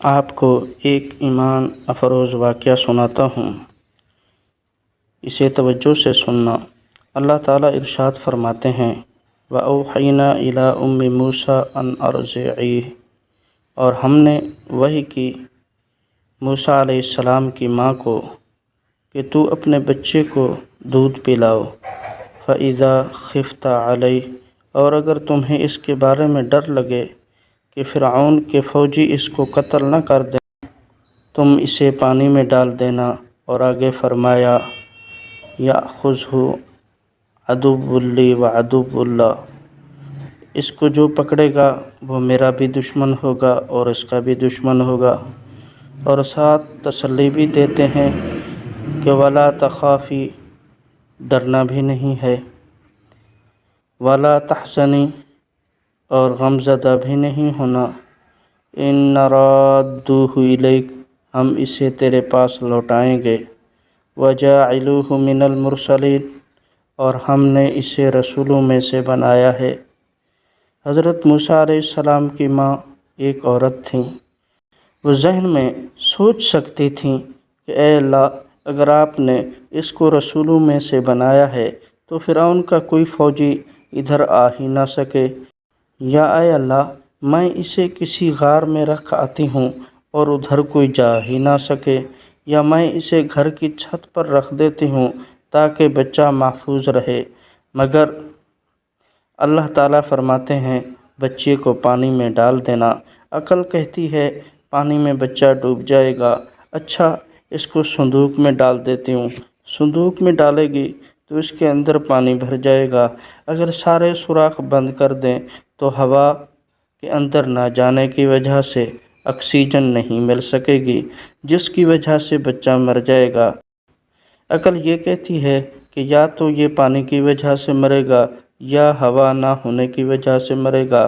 آپ کو ایک ایمان افروز واقعہ سناتا ہوں، اسے توجہ سے سننا۔ اللہ تعالیٰ ارشاد فرماتے ہیں وَأَوْحَيْنَا إِلَىٰ أُمِّ مُوسَىٰ أَنْ أَرْضِعِيهِ، اور ہم نے وحی کی موسیٰ علیہ السلام کی ماں کو کہ تو اپنے بچے کو دودھ پلاؤ۔ فَإِذَا خِفْتَ عَلَيْهِ، اور اگر تمہیں اس کے بارے میں ڈر لگے کہ فرعون کے فوجی اس کو قتل نہ کر دیں، تم اسے پانی میں ڈال دینا۔ اور آگے فرمایا يَأْخُذْهُ عَدُوٌّ لِّي وَعَدُوٌّ لَّهُ، اس کو جو پکڑے گا وہ میرا بھی دشمن ہوگا اور اس کا بھی دشمن ہوگا۔ اور ساتھ تسلی بھی دیتے ہیں کہ وَلَا تَخَافِي، ڈرنا بھی نہیں ہے، وَلَا تَحْزَنِي، اور غمزدہ بھی نہیں ہونا، إِنَّ رَادُّوهُ إِلَيْكَ، ہم اسے تیرے پاس لوٹائیں گے، وَجَاعِلُوهُ مِنَ الْمُرْسَلِينَ، اور ہم نے اسے رسولوں میں سے بنایا ہے۔ حضرت موسیٰ علیہ السلام کی ماں ایک عورت تھیں۔ وہ ذہن میں سوچ سکتی تھیں کہ اے اللہ، اگر آپ نے اس کو رسولوں میں سے بنایا ہے تو فرعون کا کوئی فوجی ادھر آ ہی نہ سکے، یا اے اللہ میں اسے کسی غار میں رکھ آتی ہوں اور ادھر کوئی جا ہی نہ سکے، یا میں اسے گھر کی چھت پر رکھ دیتی ہوں تاکہ بچہ محفوظ رہے۔ مگر اللہ تعالیٰ فرماتے ہیں بچے کو پانی میں ڈال دینا۔ عقل کہتی ہے پانی میں بچہ ڈوب جائے گا، اچھا اس کو صندوق میں ڈال دیتی ہوں، صندوق میں ڈالے گی تو اس کے اندر پانی بھر جائے گا، اگر سارے سوراخ بند کر دیں تو ہوا کے اندر نہ جانے کی وجہ سے آکسیجن نہیں مل سکے گی، جس کی وجہ سے بچہ مر جائے گا۔ عقل یہ کہتی ہے کہ یا تو یہ پانی کی وجہ سے مرے گا یا ہوا نہ ہونے کی وجہ سے مرے گا،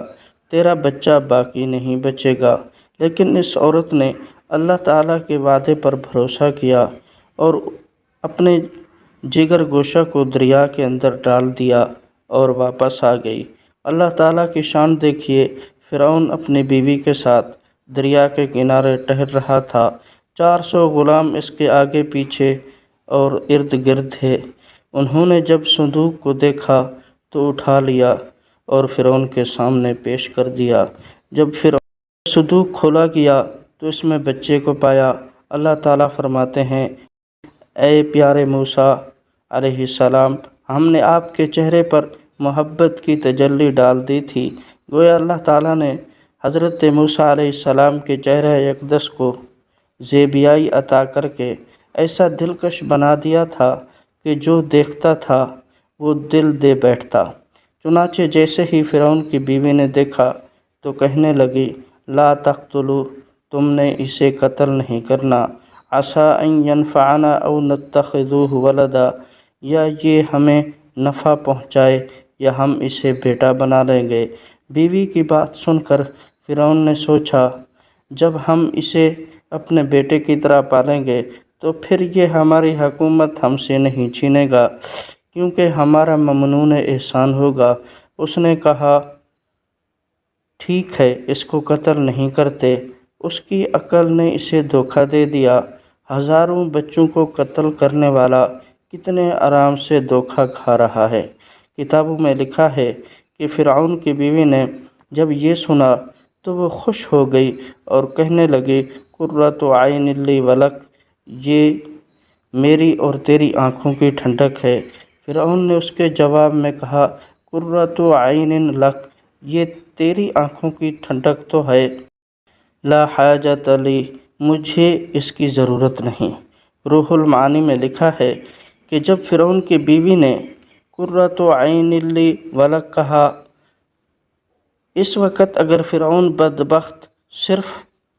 تیرا بچہ باقی نہیں بچے گا۔ لیکن اس عورت نے اللہ تعالیٰ کے وعدے پر بھروسہ کیا اور اپنے جگر گوشہ کو دریا کے اندر ڈال دیا اور واپس آ گئی۔ اللہ تعالیٰ کی شان دیکھیے، فرعون اپنی بیوی کے ساتھ دریا کے کنارے ٹہل رہا تھا، 400 غلام اس کے آگے پیچھے اور ارد گرد تھے۔ انہوں نے جب صندوق کو دیکھا تو اٹھا لیا اور فرعون کے سامنے پیش کر دیا۔ جب فرعون صندوق کھولا گیا تو اس میں بچے کو پایا۔ اللہ تعالیٰ فرماتے ہیں اے پیارے موسیٰ علیہ السلام، ہم نے آپ کے چہرے پر محبت کی تجلی ڈال دی تھی۔ گویا اللہ تعالیٰ نے حضرت موسیٰ علیہ السلام کے چہرہ اقدس کو زیبائی عطا کر کے ایسا دلکش بنا دیا تھا کہ جو دیکھتا تھا وہ دل دے بیٹھتا۔ چنانچہ جیسے ہی فرعون کی بیوی نے دیکھا تو کہنے لگی لا تقتلوا، تم نے اسے قتل نہیں کرنا، عسیٰ ان ینفعنا او نتخذوہ ولدا، یا یہ ہمیں نفع پہنچائے یا ہم اسے بیٹا بنا لیں گے۔ بیوی کی بات سن کر فرعون نے سوچا جب ہم اسے اپنے بیٹے کی طرح پالیں گے تو پھر یہ ہماری حکومت ہم سے نہیں چھینے گا، کیونکہ ہمارا ممنون احسان ہوگا۔ اس نے کہا ٹھیک ہے، اس کو قتل نہیں کرتے۔ اس کی عقل نے اسے دھوکہ دے دیا۔ ہزاروں بچوں کو قتل کرنے والا کتنے آرام سے دھوکہ کھا رہا ہے۔ کتابوں میں لکھا ہے کہ فرعون کی بیوی نے جب یہ سنا تو وہ خوش ہو گئی اور کہنے لگی قرۃ عین لی ولک، یہ میری اور تیری آنکھوں کی ٹھنڈک ہے۔ فرعون نے اس کے جواب میں کہا قرۃ عین لک، یہ تیری آنکھوں کی ٹھنڈک تو ہے، لا حاجۃ لی، مجھے اس کی ضرورت نہیں۔ روح المعانی میں لکھا ہے کہ جب فرعون کی بیوی نے قرۃ عین لی ولک کہا، اس وقت اگر فرعون بدبخت صرف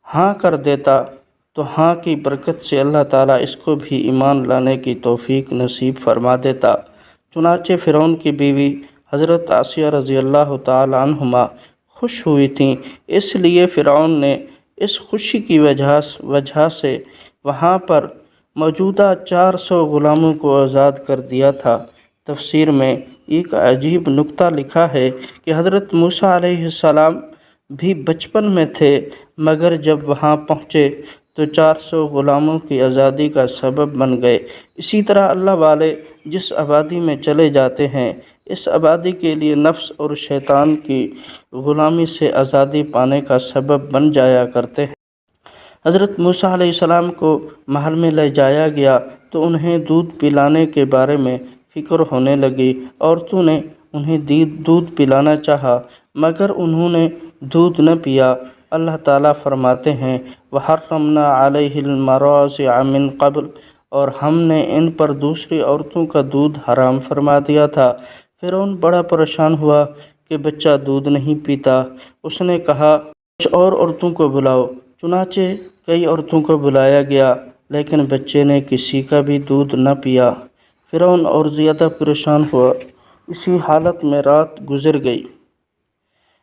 ہاں کر دیتا تو ہاں کی برکت سے اللہ تعالیٰ اس کو بھی ایمان لانے کی توفیق نصیب فرما دیتا۔ چنانچہ فرعون کی بیوی حضرت آسیہ رضی اللہ تعالی عنہما خوش ہوئی تھیں، اس لیے فرعون نے اس خوشی کی وجہ سے وہاں پر موجودہ 400 غلاموں کو آزاد کر دیا تھا۔ تفسیر میں ایک عجیب نکتہ لکھا ہے کہ حضرت موسیٰ علیہ السلام بھی بچپن میں تھے مگر جب وہاں پہنچے تو 400 غلاموں کی آزادی کا سبب بن گئے۔ اسی طرح اللہ والے جس آبادی میں چلے جاتے ہیں، اس آبادی کے لیے نفس اور شیطان کی غلامی سے آزادی پانے کا سبب بن جایا کرتے ہیں۔ حضرت موسیٰ علیہ السلام کو محل میں لے جایا گیا تو انہیں دودھ پلانے کے بارے میں فکر ہونے لگی۔ عورتوں نے انہیں دودھ پلانا چاہا مگر انہوں نے دودھ نہ پیا۔ اللہ تعالیٰ فرماتے ہیں وَحَرَّمْنَا عَلَيْهِ الْمَرَاضِعَ مِن قَبْلُ، اور ہم نے ان پر دوسری عورتوں کا دودھ حرام فرما دیا تھا۔ فرعون بڑا پریشان ہوا کہ بچہ دودھ نہیں پیتا۔ اس نے کہا کچھ اور عورتوں کو بلاؤ۔ چنانچہ کئی عورتوں کو بلایا گیا لیکن بچے نے کسی کا بھی دودھ نہ پیا۔ فرعون اور زیادہ پریشان ہوا۔ اسی حالت میں رات گزر گئی۔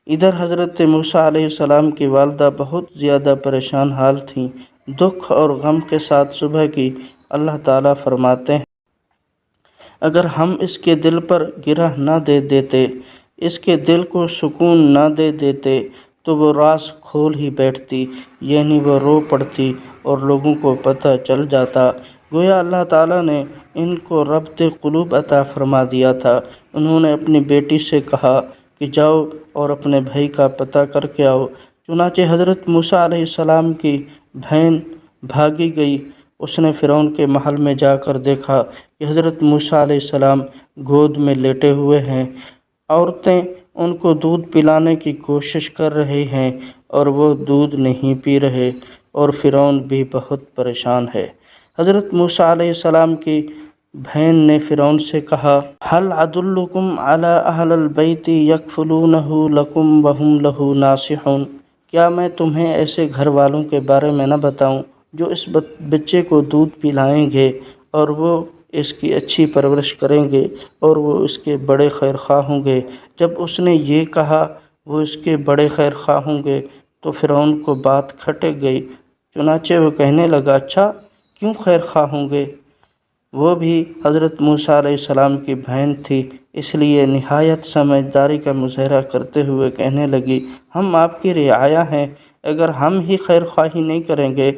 ادھر حضرت موسیٰ علیہ السلام کی والدہ بہت زیادہ پریشان حال تھیں، دکھ اور غم کے ساتھ صبح کی۔ اللہ تعالیٰ فرماتے ہیں اگر ہم اس کے دل پر گرہ نہ دے دیتے، اس کے دل کو سکون نہ دے دیتے تو وہ راز کھول ہی بیٹھتی، یعنی وہ رو پڑتی اور لوگوں کو پتہ چل جاتا۔ گویا اللہ تعالیٰ نے ان کو ربط قلوب عطا فرما دیا تھا۔ انہوں نے اپنی بیٹی سے کہا کہ جاؤ اور اپنے بھائی کا پتہ کر کے آؤ۔ چنانچہ حضرت موسیٰ علیہ السلام کی بہن بھاگی گئی۔ اس نے فرعون کے محل میں جا کر دیکھا کہ حضرت موسیٰ علیہ السلام گود میں لیٹے ہوئے ہیں، عورتیں ان کو دودھ پلانے کی کوشش کر رہی ہیں اور وہ دودھ نہیں پی رہے، اور فرعون بھی بہت پریشان ہے۔ حضرت موسیٰ علیہ السلام کی بہن نے فرعون سے کہا هل ادلکم علی اہل البیت یکفلونہ لکم وہم لہ ناصحون، کیا میں تمہیں ایسے گھر والوں کے بارے میں نہ بتاؤں جو اس بچے کو دودھ پلائیں گے اور وہ اس کی اچھی پرورش کریں گے اور وہ اس کے بڑے خیر خواہ ہوں گے۔ جب اس نے یہ کہا وہ اس کے بڑے خیر خواہ ہوں گے تو فرعون کو بات کھٹک گئی۔ چنانچہ وہ کہنے لگا اچھا کیوں خیر خواہ ہوں گے؟ وہ بھی حضرت موسیٰ علیہ السلام کی بہن تھی، اس لیے نہایت سمجھداری کا مظاہرہ کرتے ہوئے کہنے لگی ہم آپ کی رعایا ہیں، اگر ہم ہی خیر خواہی نہیں کریں گے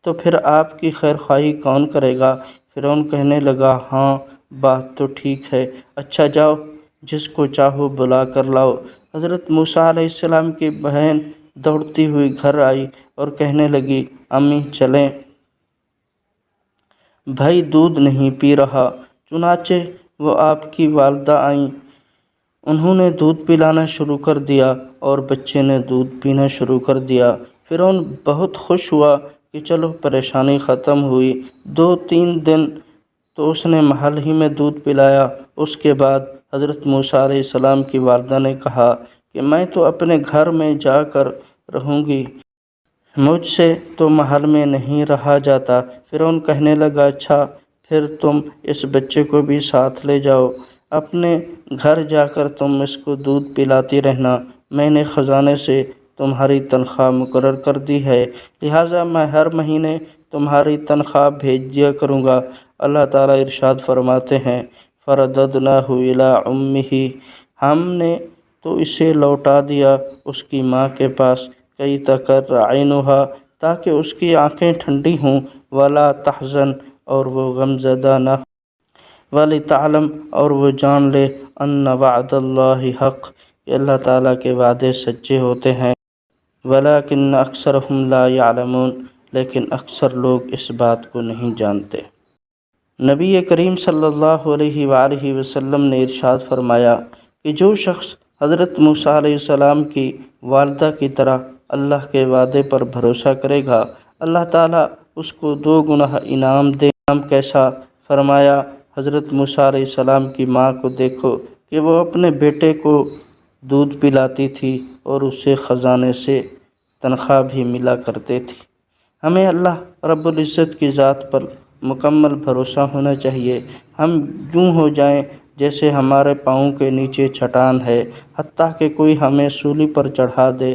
تو پھر آپ کی خیر خواہی کون کرے گا؟ فرعون کہنے لگا ہاں بات تو ٹھیک ہے، اچھا جاؤ جس کو چاہو بلا کر لاؤ۔ حضرت موسیٰ علیہ السلام کی بہن دوڑتی ہوئی گھر آئی اور کہنے لگی امی چلیں، بھائی دودھ نہیں پی رہا۔ چنانچہ وہ آپ کی والدہ آئیں، انہوں نے دودھ پلانا شروع کر دیا اور بچے نے دودھ پینا شروع کر دیا۔ فرعون بہت خوش ہوا کہ چلو پریشانی ختم ہوئی۔ 2-3 دن تو اس نے محل ہی میں دودھ پلایا۔ اس کے بعد حضرت موسیٰ علیہ السلام کی والدہ نے کہا کہ میں تو اپنے گھر میں جا کر رہوں گی، مجھ سے تو محل میں نہیں رہا جاتا۔ فرعون کہنے لگا اچھا پھر تم اس بچے کو بھی ساتھ لے جاؤ، اپنے گھر جا کر تم اس کو دودھ پلاتی رہنا، میں نے خزانے سے تمہاری تنخواہ مقرر کر دی ہے، لہٰذا میں ہر مہینے تمہاری تنخواہ بھیج دیا کروں گا۔ اللہ تعالیٰ ارشاد فرماتے ہیں فَرَدَدْنَاهُ إِلَىٰ أُمِّهِ، ہم نے تو اسے لوٹا دیا اس کی ماں کے پاس، کئی تقر عینها، تاکہ اس کی آنکھیں ٹھنڈی ہوں، ولا تحزن، اور وہ غم زدہ نہ ہو، وَلِتَعْلَمْ، اور وہ جان لے، ان وعد اللہ حق، کہ اللہ تعالیٰ کے وعدے سچے ہوتے ہیں، ولیکن اکثرہم لا یعلمون، لیکن اکثر لوگ اس بات کو نہیں جانتے۔ نبی کریم صلی اللہ علیہ وآلہ وسلم نے ارشاد فرمایا کہ جو شخص حضرت موسیٰ علیہ السلام کی والدہ کی طرح اللہ کے وعدے پر بھروسہ کرے گا، اللہ تعالیٰ اس کو 2 گنا انعام دے۔ انعام کیسا؟ فرمایا حضرت موسیٰ علیہ السلام کی ماں کو دیکھو کہ وہ اپنے بیٹے کو دودھ پلاتی تھی اور اسے خزانے سے تنخواہ بھی ملا کرتے تھی۔ ہمیں اللہ رب العزت کی ذات پر مکمل بھروسہ ہونا چاہیے۔ ہم یوں ہو جائیں جیسے ہمارے پاؤں کے نیچے چٹان ہے، حتیٰ کہ کوئی ہمیں سولی پر چڑھا دے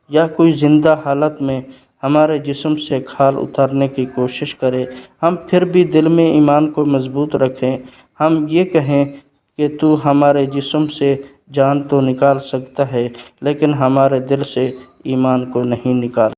یا کوئی زندہ حالت میں ہمارے جسم سے کھال اتارنے کی کوشش کرے، ہم پھر بھی دل میں ایمان کو مضبوط رکھیں۔ ہم یہ کہیں کہ تو ہمارے جسم سے جان تو نکال سکتا ہے لیکن ہمارے دل سے ایمان کو نہیں نکال